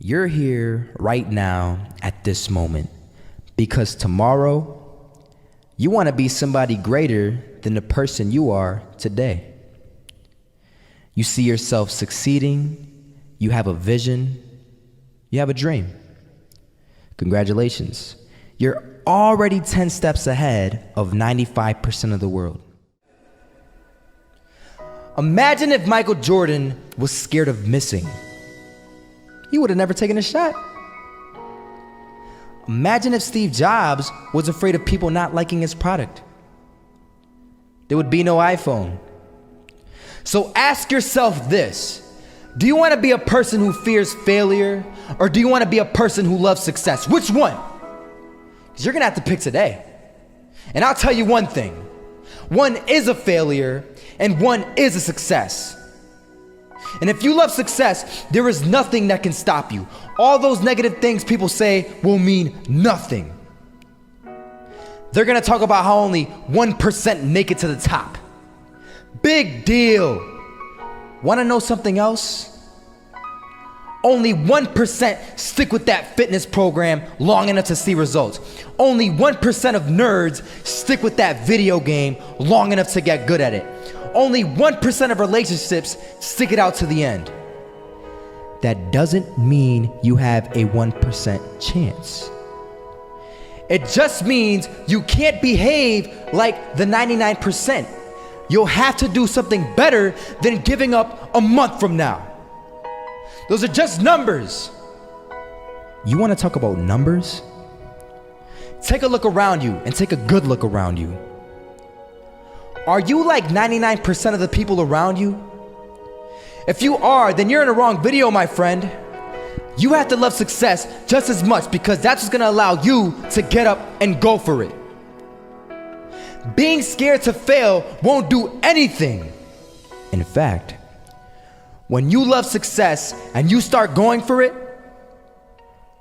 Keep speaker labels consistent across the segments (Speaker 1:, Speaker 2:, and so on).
Speaker 1: You're here right now at this moment because tomorrow you want to be somebody greater than the person you are today. You see yourself succeeding, you have a vision, you have a dream. Congratulations. You're already 10 steps ahead of 95% of the world. Imagine if Michael Jordan was scared of missing. He would have never taken a shot. Imagine if Steve Jobs was afraid of people not liking his product. There would be no iPhone. So ask yourself this: do you want to be a person who fears failure, or do you want to be a person who loves success? Which one? Because you're gonna have to pick today. And I'll tell you one thing: one is a failure and one is a success. And if you love success, there is nothing that can stop you. All those negative things people say will mean nothing. They're gonna talk about how only 1% make it to the top. Big deal. Wanna know something else? Only 1% stick with that fitness program long enough to see results. Only 1% of nerds stick with that video game long enough to get good at it. Only 1% of relationships stick it out to the end. That doesn't mean you have a 1% chance. It just means you can't behave like the 99%. You'll have to do something better than giving up a month from now. Those are just numbers. You want to talk about numbers? Take a look around you and take a good look around you. Are you like 99% of the people around you? If you are, then you're in the wrong video, my friend. You have to love success just as much because that's what's gonna allow you to get up and go for it. Being scared to fail won't do anything. In fact, when you love success and you start going for it,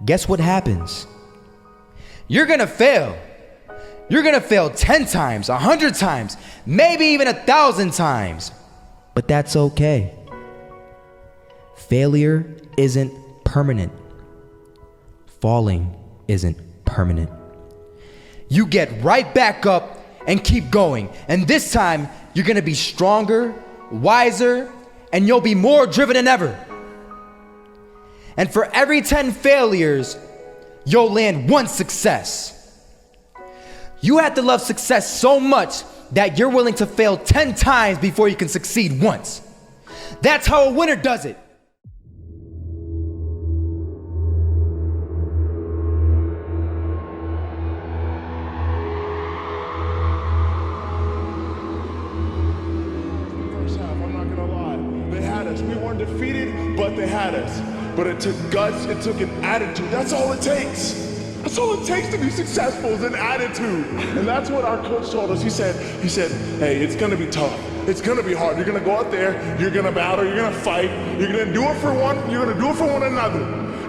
Speaker 1: guess what happens? You're gonna fail. You're gonna fail 10 times, 100 times, maybe even 1,000 times. But that's okay. Failure isn't permanent. Falling isn't permanent. You get right back up and keep going. And this time, you're gonna be stronger, wiser, and you'll be more driven than ever. And for every 10 failures, you'll land one success. You have to love success so much that you're willing to fail 10 times before you can succeed once. That's how a winner does it.
Speaker 2: First half, I'm not gonna lie. They had us. We weren't defeated, but they had us. But it took guts, it took an attitude. That's all it takes. That's all it takes to be successful is an attitude. And that's what our coach told us. He said, hey, it's gonna be tough. It's gonna be hard. You're gonna go out there, you're gonna battle, you're gonna fight, you're gonna do it for one, you're gonna do it for one another.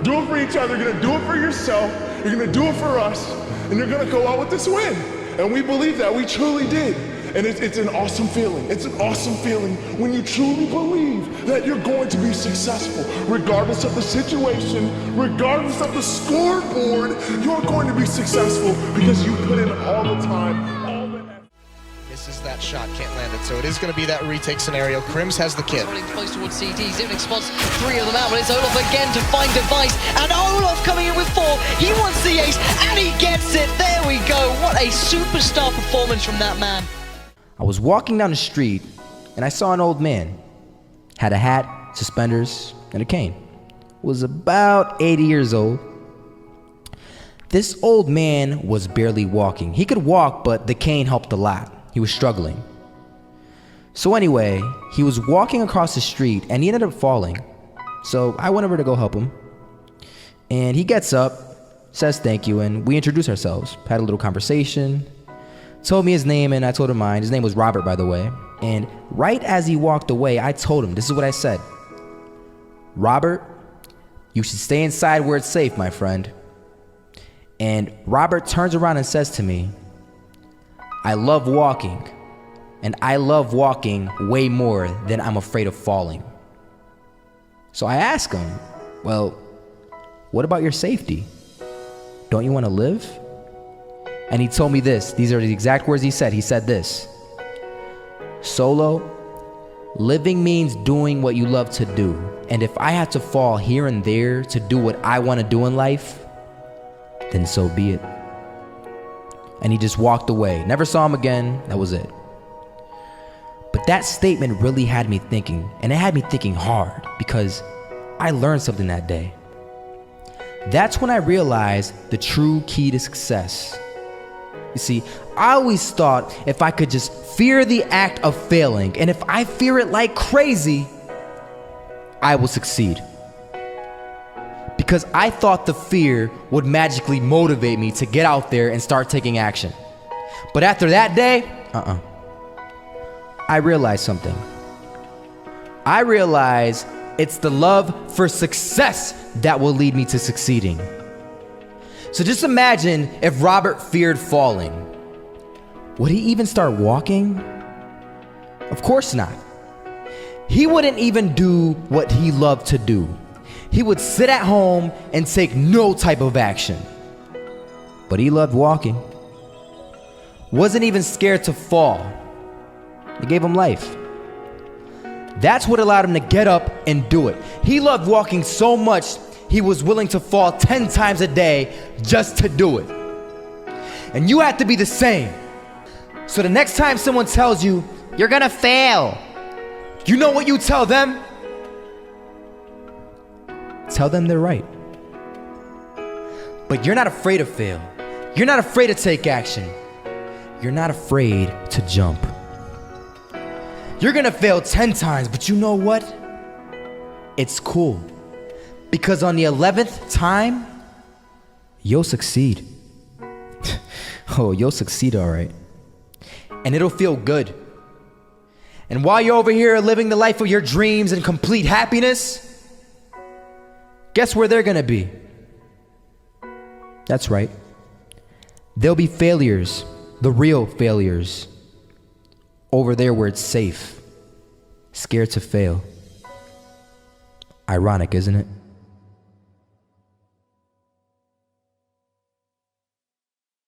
Speaker 2: Do it for each other, you're gonna do it for yourself, you're gonna do it for us, and you're gonna go out with this win. And we believe that, we truly did. And it's an awesome feeling. It's an awesome feeling when you truly believe that you're going to be successful. Regardless of the situation, regardless of the scoreboard, you're going to be successful because you put in all the time, all the effort.
Speaker 3: Misses that shot, can't land it. So it is going to be that retake scenario. Krims has the kid.
Speaker 4: Running close towards CT, Zivnik spots 3 of them out, but it's Olaf again to find Device, and Olaf coming in with 4. He wants the ace, and he gets it. There we go. What a superstar performance from that man.
Speaker 1: I was walking down the street and I saw an old man. Had a hat, suspenders, and a cane. Was about 80 years old. This old man was barely walking. He could walk, but the cane helped a lot. He was struggling. So anyway, he was walking across the street and he ended up falling. So I went over to go help him. And he gets up, says thank you, and we introduced ourselves. Had a little conversation. Told me his name and I told him mine. His name was Robert, by the way. And right as he walked away, I told him, this is what I said. Robert, you should stay inside where it's safe, my friend. And Robert turns around and says to me, I love walking. And I love walking way more than I'm afraid of falling. So I ask him, well, What about your safety? Don't you want to live? And he told me this. These are the exact words he said. He said this: Solo, living means doing what you love to do. And if I had to fall here and there to do what I want to do in life, then so be it. And he just walked away. Never saw him again. That was it. But that statement really had me thinking, and it had me thinking hard, because I learned something that day. That's when I realized the true key to success. You see, I always thought if I could just fear the act of failing, and if I fear it like crazy, I will succeed. Because I thought the fear would magically motivate me to get out there and start taking action. But after that day, I realized something. I realized it's the love for success that will lead me to succeeding. So just imagine if Robert feared falling. Would he even start walking? Of course not. He wouldn't even do what he loved to do. He would sit at home and take no type of action. But he loved walking. Wasn't even scared to fall. It gave him life. That's what allowed him to get up and do it. He loved walking so much, he was willing to fall 10 times a day just to do it. And you have to be the same. So the next time someone tells you, you're gonna fail, you know what you tell them? Tell them they're right. But you're not afraid to fail. You're not afraid to take action. You're not afraid to jump. You're gonna fail 10 times, but you know what? It's cool. Because on the 11th time, you'll succeed. Oh, you'll succeed, all right. And it'll feel good. And while you're over here living the life of your dreams and complete happiness, guess where they're gonna be? That's right. They'll be failures, the real failures. Over there where it's safe, scared to fail. Ironic, isn't it?